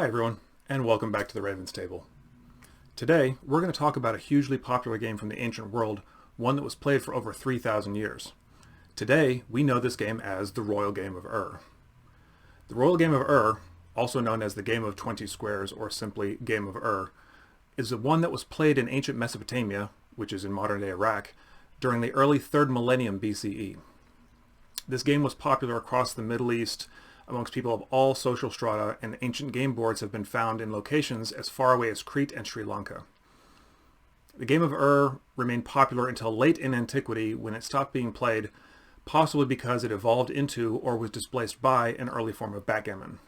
Hi everyone, and welcome back to the Raven's Table. Today, we're going to talk about a hugely popular game from the ancient world, one that was played for over 3,000 years. Today, we know this game as the Royal Game of Ur. The Royal Game of Ur, also known as the Game of 20 Squares or simply Game of Ur, is the one that was played in ancient Mesopotamia, which is in modern-day Iraq, during the early 3rd millennium BCE. This game was popular across the Middle East, amongst people of all social strata, and ancient game boards have been found in locations as far away as Crete and Sri Lanka. The Game of Ur remained popular until late in antiquity when it stopped being played, possibly because it evolved into or was displaced by an early form of backgammon.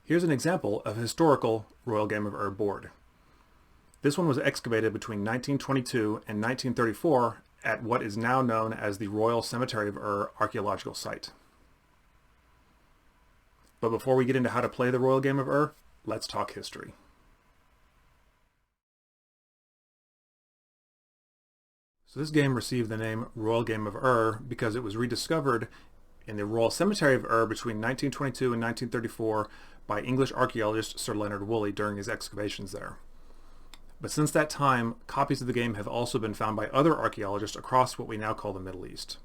Here's an example of a historical Royal Game of Ur board. This one was excavated between 1922 and 1934 at what is now known as the Royal Cemetery of Ur archaeological site. But before we get into how to play the Royal Game of Ur, let's talk history. So this game received the name Royal Game of Ur because it was rediscovered in the Royal Cemetery of Ur between 1922 and 1934 by English archaeologist Sir Leonard Woolley during his excavations there. But since that time, copies of the game have also been found by other archaeologists across what we now call the Middle East.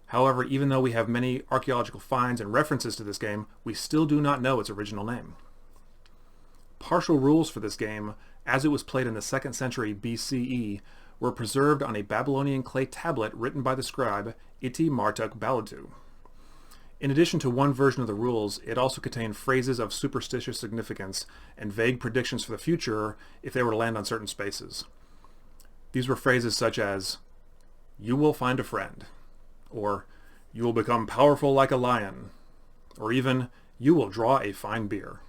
However, even though we have many archaeological finds and references to this game, we still do not know its original name. Partial rules for this game, as it was played in the 2nd century BCE, were preserved on a Babylonian clay tablet written by the scribe Iti Marduk Balutu. In addition to one version of the rules, it also contained phrases of superstitious significance and vague predictions for the future if they were to land on certain spaces. These were phrases such as, "You will find a friend," or "You will become powerful like a lion," or even, "You will draw a fine beer."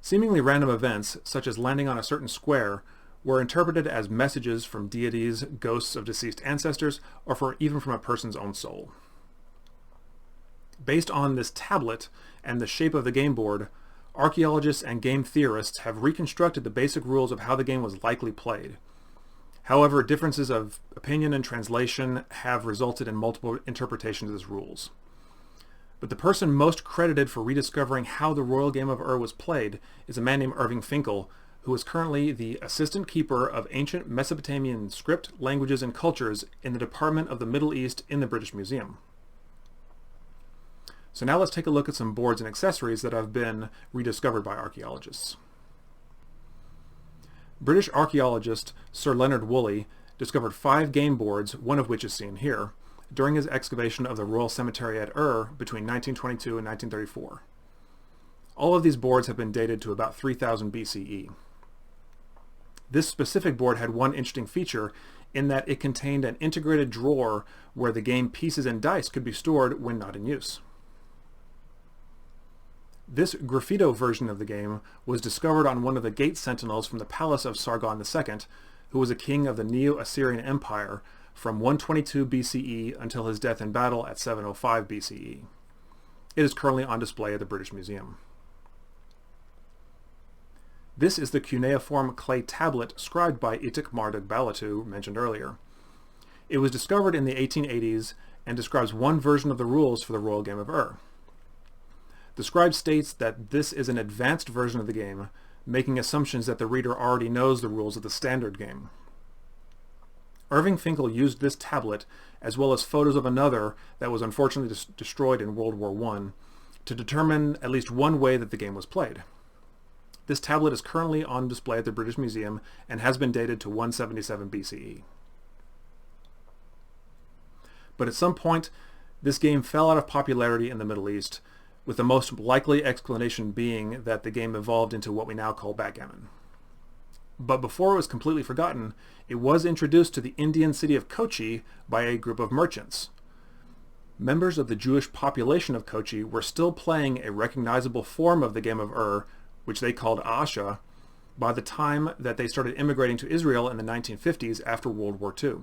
Seemingly random events, such as landing on a certain square, were interpreted as messages from deities, ghosts of deceased ancestors, or even from a person's own soul. Based on this tablet and the shape of the game board, archaeologists and game theorists have reconstructed the basic rules of how the game was likely played. However, differences of opinion and translation have resulted in multiple interpretations of these rules. But the person most credited for rediscovering how the Royal Game of Ur was played is a man named Irving Finkel, who is currently the assistant keeper of ancient Mesopotamian script, languages, and cultures in the Department of the Middle East in the British Museum. So now let's take a look at some boards and accessories that have been rediscovered by archaeologists. British archaeologist Sir Leonard Woolley discovered 5 game boards, one of which is seen here, during his excavation of the Royal Cemetery at Ur between 1922 and 1934. All of these boards have been dated to about 3000 BCE. This specific board had one interesting feature in that it contained an integrated drawer where the game pieces and dice could be stored when not in use. This graffito version of the game was discovered on one of the gate sentinels from the palace of Sargon II, who was a king of the Neo-Assyrian Empire from 122 BCE until his death in battle at 705 BCE. It is currently on display at the British Museum. This is the cuneiform clay tablet scribed by Iti Marduk Balutu mentioned earlier. It was discovered in the 1880s and describes one version of the rules for the Royal Game of Ur. The scribe states that this is an advanced version of the game, making assumptions that the reader already knows the rules of the standard game. Irving Finkel used this tablet, as well as photos of another that was unfortunately destroyed in World War I, to determine at least one way that the game was played. This tablet is currently on display at the British Museum and has been dated to 177 BCE. But at some point, this game fell out of popularity in the Middle East, with the most likely explanation being that the game evolved into what we now call backgammon. But before it was completely forgotten, it was introduced to the Indian city of Kochi by a group of merchants. Members of the Jewish population of Kochi were still playing a recognizable form of the Game of Ur, which they called Asha, by the time that they started immigrating to Israel in the 1950s after World War II.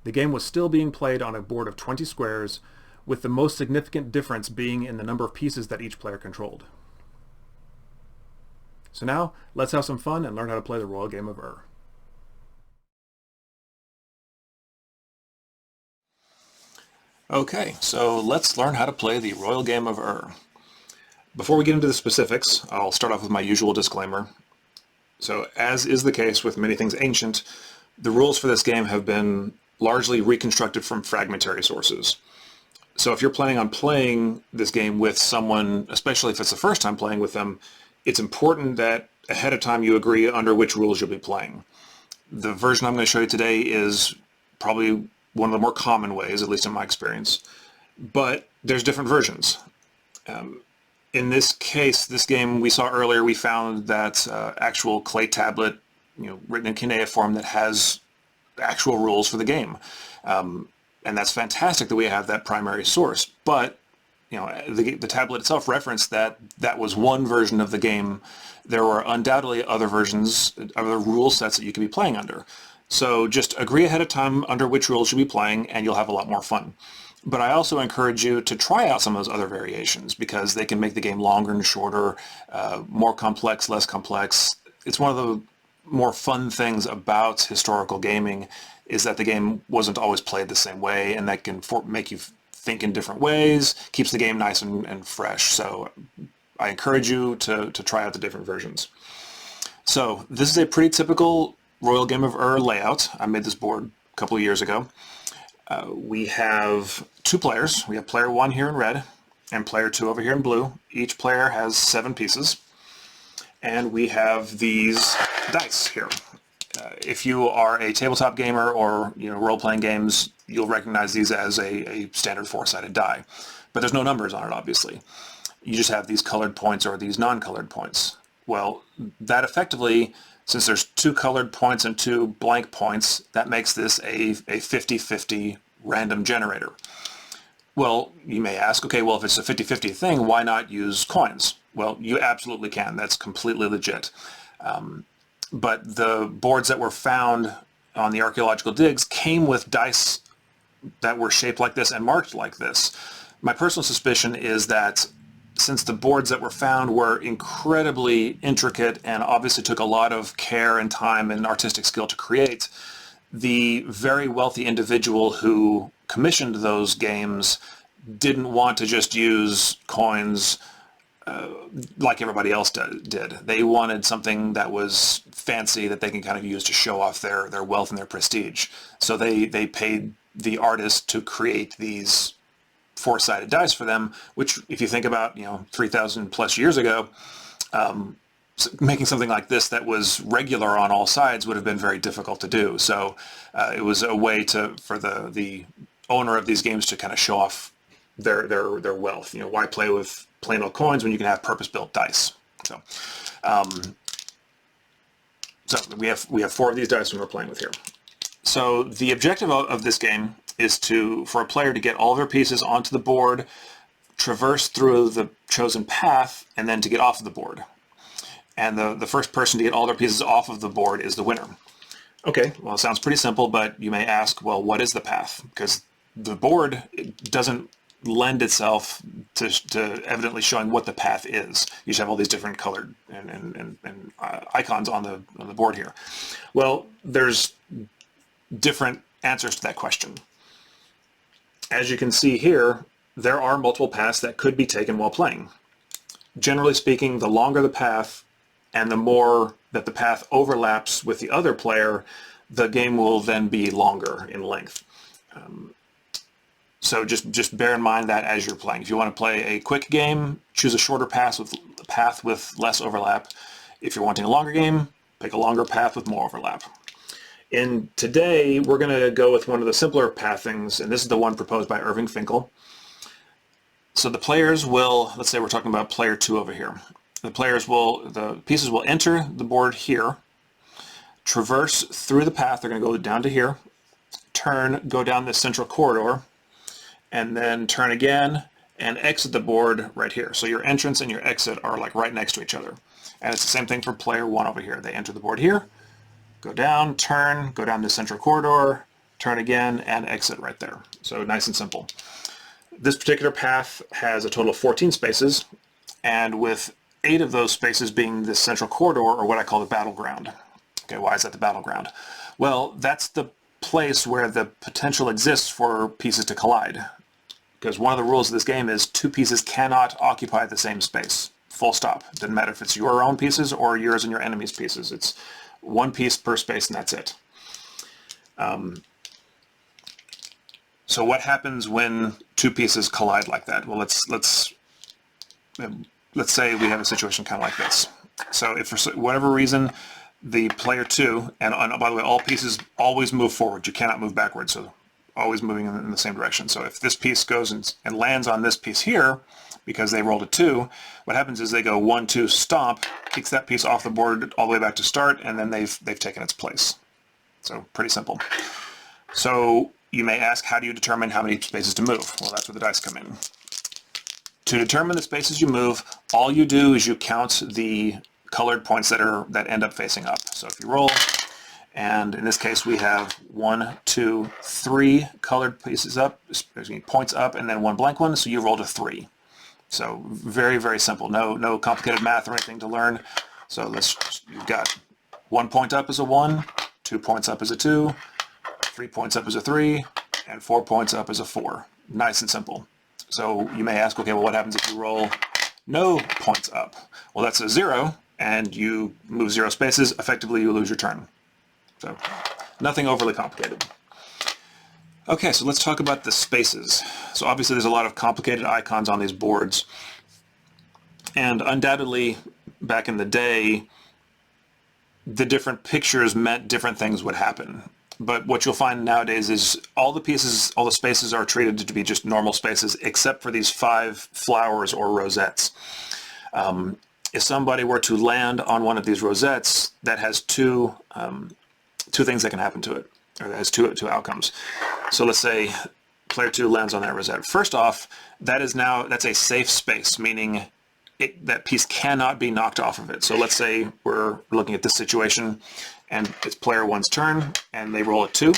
The game was still being played on a board of 20 squares, with the most significant difference being in the number of pieces that each player controlled. So now, let's have some fun and learn how to play the Royal Game of Ur. Okay, so let's learn how to play the Royal Game of Ur. Before we get into the specifics, I'll start off with my usual disclaimer. So, as is the case with many things ancient, the rules for this game have been largely reconstructed from fragmentary sources. So if you're planning on playing this game with someone, especially if it's the first time playing with them, it's important that ahead of time you agree under which rules you'll be playing. The version I'm going to show you today is probably one of the more common ways, at least in my experience, but there's different versions. In this case, this game we saw earlier, we found that actual clay tablet, written in cuneiform that has actual rules for the game. And that's fantastic that we have that primary source, but the tablet itself referenced that that was one version of the game. There were undoubtedly other versions, other rule sets that you could be playing under. So just agree ahead of time under which rules you'll be playing, and you'll have a lot more fun. But I also encourage you to try out some of those other variations because they can make the game longer and shorter, more complex, less complex. It's one of the more fun things about historical gaming is that the game wasn't always played the same way, and that can make you think in different ways, keeps the game nice and fresh. So I encourage you to try out the different versions. So this is a pretty typical Royal Game of Ur layout. I made this board a couple of years ago. We have two players. We have player 1 here in red and player 2 over here in blue. Each player has 7 pieces. And we have these dice here. If you are a tabletop gamer or role-playing games, you'll recognize these as a standard 4-sided die. But there's no numbers on it, obviously. You just have these colored points or these non-colored points. Well, that effectively, since there's 2 colored points and 2 blank points, that makes this a 50-50 random generator. Well, you may ask, okay, well, if it's a 50-50 thing, why not use coins? Well, you absolutely can. That's completely legit. But the boards that were found on the archaeological digs came with dice that were shaped like this and marked like this. My personal suspicion is that since the boards that were found were incredibly intricate and obviously took a lot of care and time and artistic skill to create, the very wealthy individual who commissioned those games didn't want to just use coins like everybody else did. They wanted something that was fancy that they can kind of use to show off their wealth and their prestige. So they paid the artist to create these 4-sided dice for them, which if you think about 3,000 plus years ago, making something like this that was regular on all sides would have been very difficult to do. So it was a way for the owner of these games to kind of show off their wealth. Why play with plain old coins when you can have purpose-built dice? So we have 4 of these dice we're playing with here. So the objective of this game is for a player to get all of their pieces onto the board, traverse through the chosen path, and then to get off of the board. And the first person to get all their pieces off of the board is the winner. Okay, well, it sounds pretty simple, but you may ask, well, what is the path? Because the board doesn't lend itself to evidently showing what the path is. You should have all these different colored and icons on the board here. Well, there's different answers to that question. As you can see here, there are multiple paths that could be taken while playing. Generally speaking, the longer the path and the more that the path overlaps with the other player, the game will then be longer in length. So just bear in mind that as you're playing. If you want to play a quick game, choose a shorter path with less overlap. If you're wanting a longer game, pick a longer path with more overlap. And today, we're going to go with one of the simpler pathings, and this is the one proposed by Irving Finkel. So the players will, let's say we're talking about player 2 over here. The pieces will enter the board here, traverse through the path. They're going to go down to here, turn, go down this central corridor, and then turn again and exit the board right here. So your entrance and your exit are like right next to each other. And it's the same thing for player 1 over here. They enter the board here, go down, turn, go down the central corridor, turn again, and exit right there. So nice and simple. This particular path has a total of 14 spaces, and with 8 of those spaces being this central corridor, or what I call the battleground. Okay, why is that the battleground? Well, that's the place where the potential exists for pieces to collide. because one of the rules of this game is two pieces cannot occupy the same space. Full stop. Doesn't matter if it's your own pieces or yours and your enemy's pieces. It's one piece per space and that's it. So what happens when two pieces collide like that? Well, let's say we have a situation kind of like this. So if for whatever reason the player 2, and by the way, all pieces always move forward. You cannot move backwards, so always moving in the same direction. So if this piece goes and lands on this piece here, because they rolled a 2, what happens is they go 1, 2, stomp, kicks that piece off the board all the way back to start, and then they've taken its place. So pretty simple. So you may ask, how do you determine how many spaces to move? Well, that's where the dice come in. To determine the spaces you move, all you do is you count the colored points that end up facing up. So if you roll, and in this case we have 1, 2, 3 colored pieces up, points up, and then one blank one, so you rolled a 3. So very, very simple. No complicated math or anything to learn. So you've got 1 point up is a 1, 2 points up is a 2, 3 points up is a 3, and 4 points up is a 4. Nice and simple. So you may ask, okay, well, what happens if you roll no points up? Well, that's a 0, and you move 0 spaces. Effectively, you lose your turn. So nothing overly complicated. Okay, so let's talk about the spaces. So obviously there's a lot of complicated icons on these boards. And undoubtedly, back in the day, the different pictures meant different things would happen. But what you'll find nowadays is all the spaces are treated to be just normal spaces, except for these 5 flowers or rosettes. If somebody were to land on one of these rosettes, that has two things that can happen to it, or that has two outcomes. So let's say player 2 lands on that rosette. First off, that's a safe space, meaning that piece cannot be knocked off of it. So let's say we're looking at this situation, and it's player 1's turn, and they roll a 2.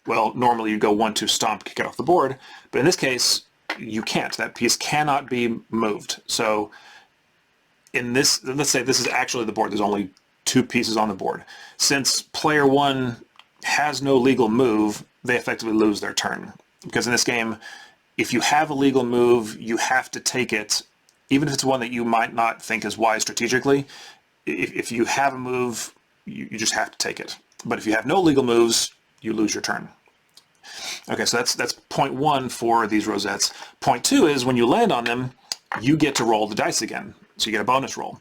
Well, normally you go 1, 2, stomp, kick it off the board, but in this case, you can't. That piece cannot be moved. So in this, let's say this is actually the board. There's only 2 pieces on the board. Since player 1 has no legal move, they effectively lose their turn. Because in this game, if you have a legal move, you have to take it, even if it's one that you might not think is wise strategically. If you have a move, you just have to take it. But if you have no legal moves, you lose your turn. Okay, so that's point 1 for these rosettes. Point 2 is when you land on them, you get to roll the dice again. So you get a bonus roll.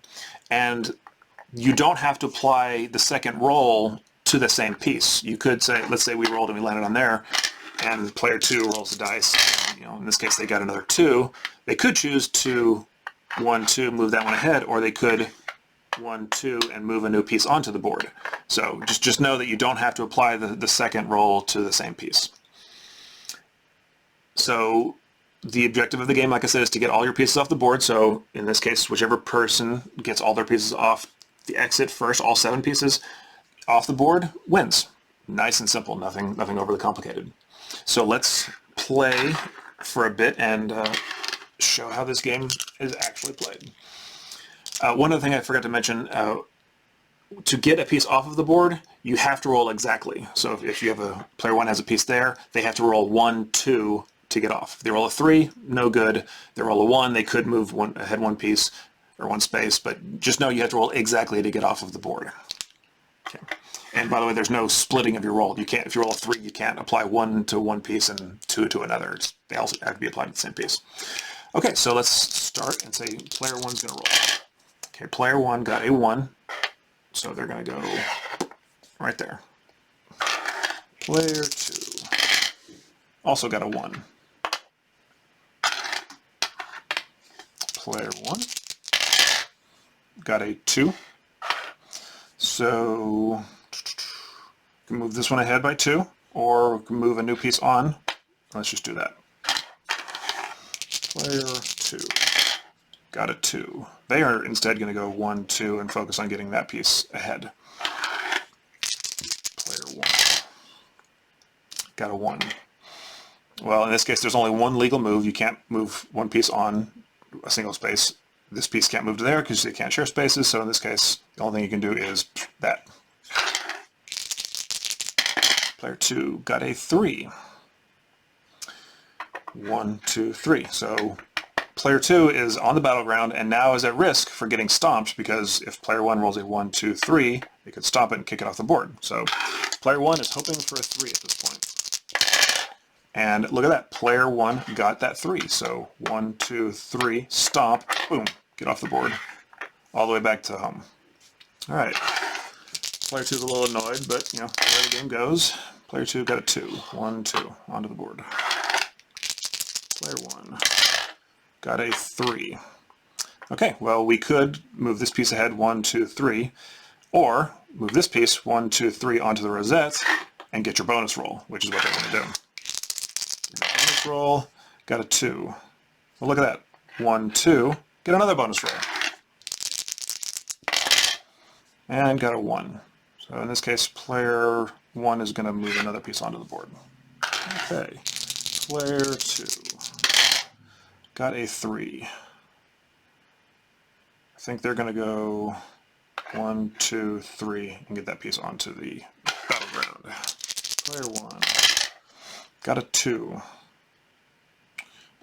And you don't have to apply the second roll to the same piece. You could say, let's say we rolled and we landed on there, and player 2 rolls the dice. In this case, they got another 2. They could choose to 1, 2, move that one ahead, or they could 1, 2, and move a new piece onto the board. So just know that you don't have to apply the second roll to the same piece. So the objective of the game, like I said, is to get all your pieces off the board. So in this case, whichever person gets all their pieces off the exit first, all 7 pieces off the board, wins. Nice and simple, nothing overly complicated. So let's play for a bit and show how this game is actually played. One other thing I forgot to mention, to get a piece off of the board, you have to roll exactly. So if you have player 1 has a piece there, they have to roll 1, 2 to get off. If they roll a 3, no good. They roll a 1, they could move ahead 1 piece or 1 space, but just know you have to roll exactly to get off of the board. Okay. And by the way, there's no splitting of your roll. You can't, if you roll a 3, you can't apply 1 to one piece and 2 to another. They also have to be applied to the same piece. Okay, so let's start and say player 1's going to roll. Okay, player 1 got a 1, so they're going to go right there. Player 2 also got a 1. Player 1 got a 2. So we can move this one ahead by 2, or we can move a new piece on. Let's just do that. Player 2 got a 2. They are instead going to go 1, 2, and focus on getting that piece ahead. Player 1 got a 1. Well, in this case, there's only one legal move. You can't move one piece on a single space. This piece can't move to there because they can't share spaces, so in this case, the only thing you can do is that. Player 2 got a 3. 1, 2, 3. So player 2 is on the battleground and now is at risk for getting stomped, because if player 1 rolls a 1, 2, 3, they could stomp it and kick it off the board. So player 1 is hoping for a 3 at this point. And look at that, player 1 got that 3. So 1, 2, 3, stomp, boom, get off the board, all the way back to home. All right, player 2 is a little annoyed, but you know, the way the game goes. Player 2 got a 2, 1, 2, onto the board. Player 1 got a 3. Okay, well, we could move this piece ahead 1, 2, 3, or move this piece 1, 2, 3 onto the rosette and get your bonus roll, which is what they want to do. Bonus roll, got a 2. Well, look at that. 1, 2, get another bonus roll. And got a 1. So in this case, player 1 is going to move another piece onto the board. Okay, player 2 got a 3. I think they're going to go 1, 2, 3 and get that piece onto the battleground. Player 1 got a 2.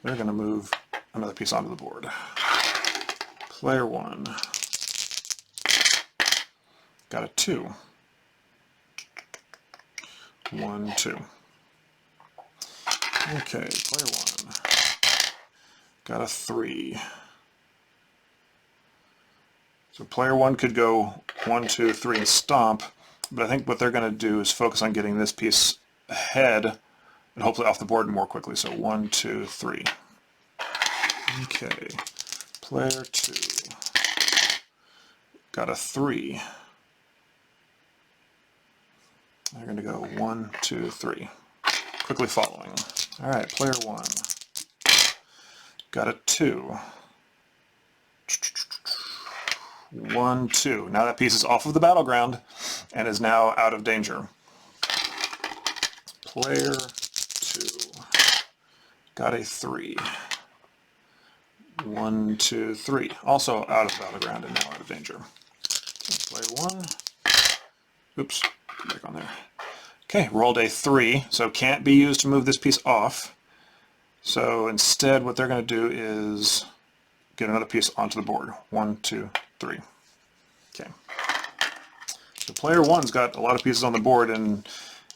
They're going to move another piece onto the board. Player 1 got a 2. 1, 2. Okay, player 1 got a 3. So player 1 could go 1, 2, 3 and stomp, but I think what they're going to do is focus on getting this piece ahead and hopefully off the board more quickly. So 1, 2, 3. Okay, player 2 got a 3. They're going to go 1, 2, 3. Quickly following. All right, player 1 got a 2. 1, 2. Now that piece is off of the battleground and is now out of danger. Player 2 got a 3. 1, 2, 3. Also out of the battleground and now out of danger. Okay, player 1. Oops, back on there. Okay, rolled a 3, so can't be used to move this piece off. So instead what they're going to do is get another piece onto the board. 1, 2, 3. Okay. So player 1's got a lot of pieces on the board and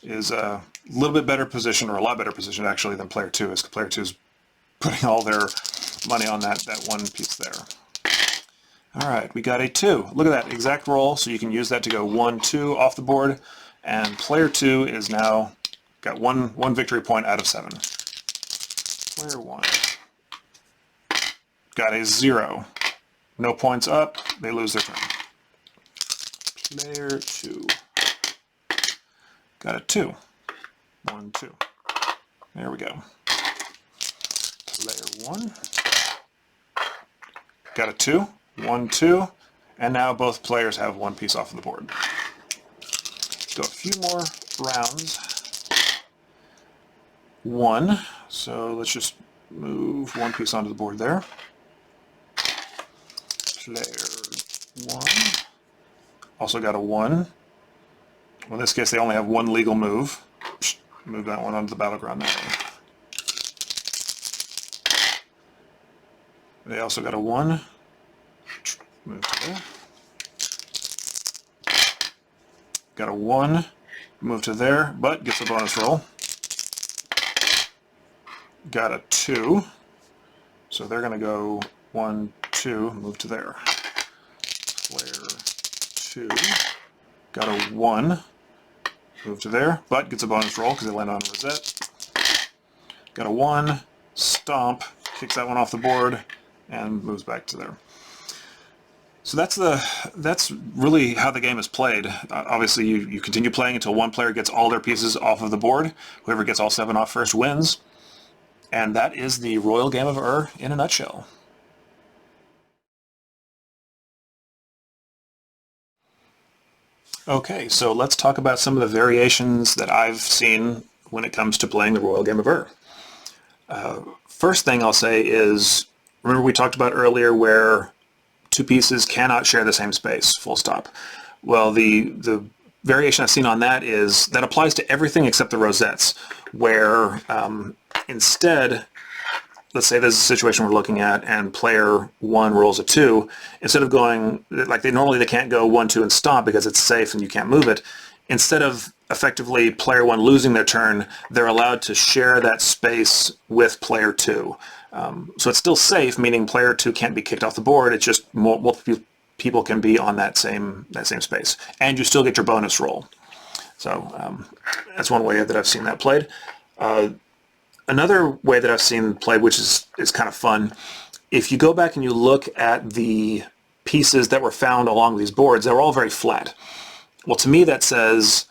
is a little bit better positioned, or a lot better positioned actually, than player 2 is. Player 2 is putting all their money on that one piece there. All right, we got a 2. Look at that exact roll, so you can use that to go 1, 2 off the board, and player 2 is now got one victory point out of 7. Player 1 got a 0. No points up, they lose their turn. Player 2 got a 2. 1, 2. There we go. Player 1 got a 2. 1, 2, and now both players have one piece off of the board. Let's go a few more rounds. 1, so let's just move one piece onto the board there. Player 1 also got a 1. Well, in this case, they only have one legal move. Move that one onto the battleground that way. They also got a 1. Move to there. Got a 1, move to there, but gets a bonus roll. Got a 2, so they're going to go 1, 2, move to there. Player 2 got a 1, move to there, but gets a bonus roll because they land on a rosette. Got a 1, stomp, kicks that one off the board, and moves back to there. So that's really how the game is played. Obviously, you continue playing until one player gets all their pieces off of the board. Whoever gets all 7 off first wins. And that is the Royal Game of Ur in a nutshell. Okay, so let's talk about some of the variations that I've seen when it comes to playing the Royal Game of Ur. First thing I'll say is, remember we talked about earlier where 2 pieces cannot share the same space, full stop. Well, the variation I've seen on that is that applies to everything except the rosettes, where instead let's say there's a situation we're looking at and player 1 rolls a 2, instead of going, like they can't go 1, 2 and stomp because it's safe and you can't move it. Instead of effectively player 1 losing their turn, they're allowed to share that space with player 2. So it's still safe, meaning player 2 can't be kicked off the board. It's just multiple people can be on that same space, and you still get your bonus roll. So that's one way that I've seen that played. Another way that I've seen played, which is kind of fun, if you go back and you look at the pieces that were found along these boards, they were all very flat. Well, to me that says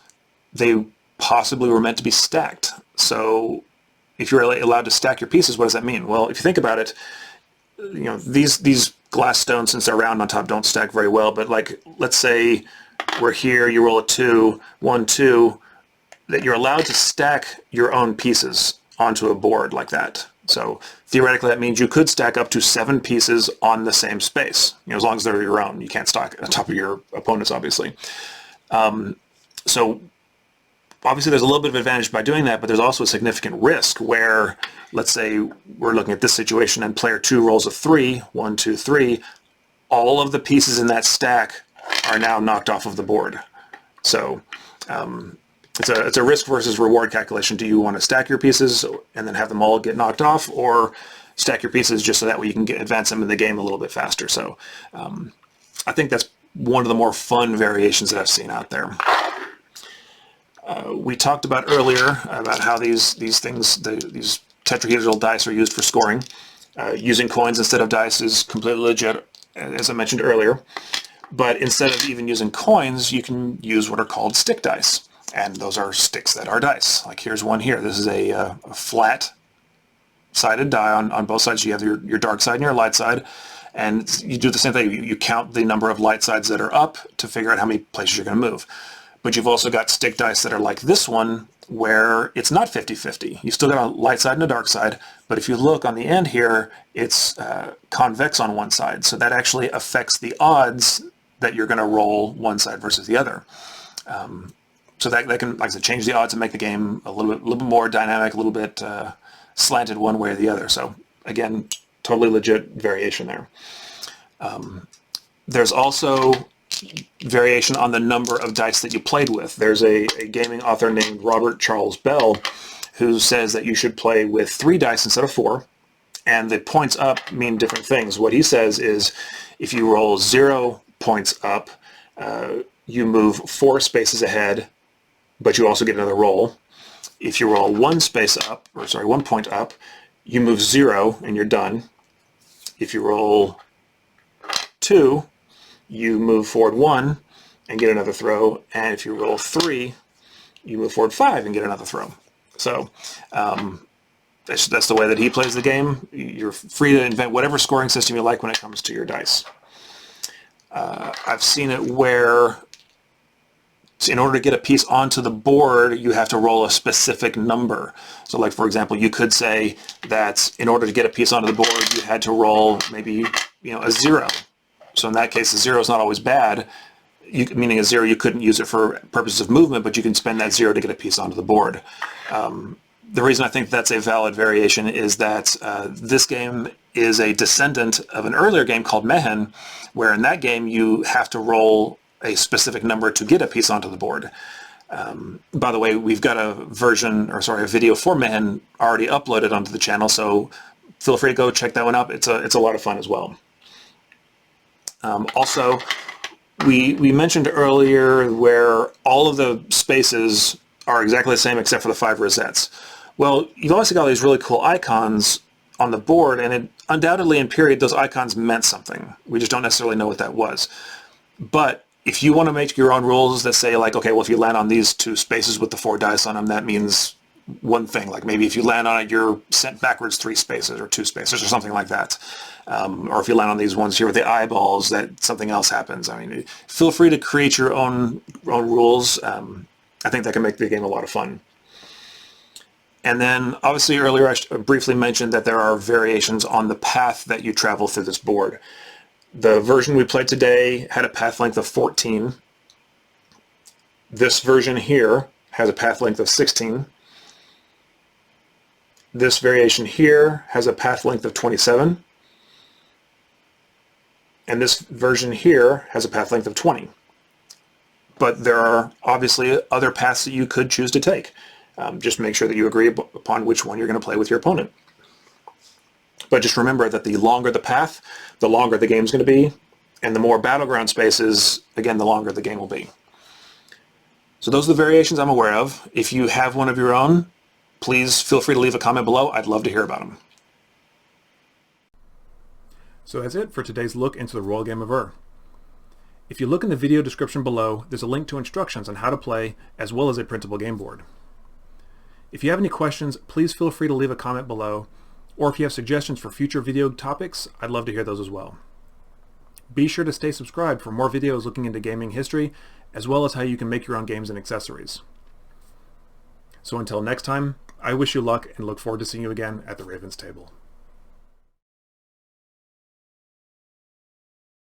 they possibly were meant to be stacked. So if you're allowed to stack your pieces, what does that mean? Well, if you think about it, these glass stones, since they're round on top, don't stack very well. But like, let's say we're here, you roll a 2, 1, 2, that you're allowed to stack your own pieces onto a board like that. So theoretically, that means you could stack up to 7 pieces on the same space, as long as they're your own. You can't stack on top of your opponent's, obviously. So obviously there's a little bit of advantage by doing that, but there's also a significant risk where, let's say we're looking at this situation and player 2 rolls a 3, 1, 2, 3, all of the pieces in that stack are now knocked off of the board. So it's a risk versus reward calculation. Do you want to stack your pieces and then have them all get knocked off, or stack your pieces just so that way you can advance them in the game a little bit faster? So I think that's one of the more fun variations that I've seen out there. We talked about earlier about how these tetrahedral dice are used for scoring. Using coins instead of dice is completely legit, as I mentioned earlier. But instead of even using coins, you can use what are called stick dice. And those are sticks that are dice. Like here's one here. This is a flat-sided die on both sides. You have your dark side and your light side. And you do the same thing. You count the number of light sides that are up to figure out how many places you're going to move. But you've also got stick dice that are like this one, where it's not 50-50. You still got a light side and a dark side, but if you look on the end here, it's convex on one side. So that actually affects the odds that you're going to roll one side versus the other. So that can, like I said, change the odds and make the game a little bit more dynamic, a little bit slanted one way or the other. So again, totally legit variation there. There's also variation on the number of dice that you played with. There's a gaming author named Robert Charles Bell who says that you should play with 3 dice instead of 4, and the points up mean different things. What he says is if you roll 0 points up, you move 4 spaces ahead, but you also get another roll. If you roll 1 point up, you move 0 and you're done. If you roll 2, you move forward 1 and get another throw, and if you roll 3, you move forward 5 and get another throw. So that's the way that he plays the game. You're free to invent whatever scoring system you like when it comes to your dice. I've seen it where in order to get a piece onto the board, you have to roll a specific number. So like, for example, you could say that in order to get a piece onto the board, you had to roll maybe a 0. So in that case, the 0 is not always bad. Meaning a 0, you couldn't use it for purposes of movement, but you can spend that 0 to get a piece onto the board. The reason I think that's a valid variation is that this game is a descendant of an earlier game called Mehen, where in that game you have to roll a specific number to get a piece onto the board. By the way, we've got a video for Mehen already uploaded onto the channel, so feel free to go check that one out. It's a lot of fun as well. Also, we mentioned earlier where all of the spaces are exactly the same except for the 5 rosettes. Well, you've also got all these really cool icons on the board, and undoubtedly in period those icons meant something. We just don't necessarily know what that was. But if you want to make your own rules that say, like, okay, well, if you land on these 2 spaces with the 4 dice on them, that means one thing. Like maybe if you land on it, you're sent backwards 3 spaces or 2 spaces or something like that. Or if you land on these ones here with the eyeballs, that something else happens. I mean, feel free to create your own rules. I think that can make the game a lot of fun. And then, obviously, earlier I briefly mentioned that there are variations on the path that you travel through this board. The version we played today had a path length of 14. This version here has a path length of 16. This variation here has a path length of 27, and this version here has a path length of 20. But there are obviously other paths that you could choose to take. Just make sure that you agree upon which one you're going to play with your opponent. But just remember that the longer the path, the longer the game's going to be, and the more battleground spaces, again, the longer the game will be. So those are the variations I'm aware of. If you have one of your own, please feel free to leave a comment below. I'd love to hear about them. So that's it for today's look into the royal game of Ur. If you look in the video description below, there's a link to instructions on how to play, as well as a printable game board. If you have any questions, please feel free to leave a comment below, or if you have suggestions for future video topics, I'd love to hear those as well. Be sure to stay subscribed for more videos looking into gaming history, as well as how you can make your own games and accessories. So until next time, I wish you luck and look forward to seeing you again at the Raven's Table.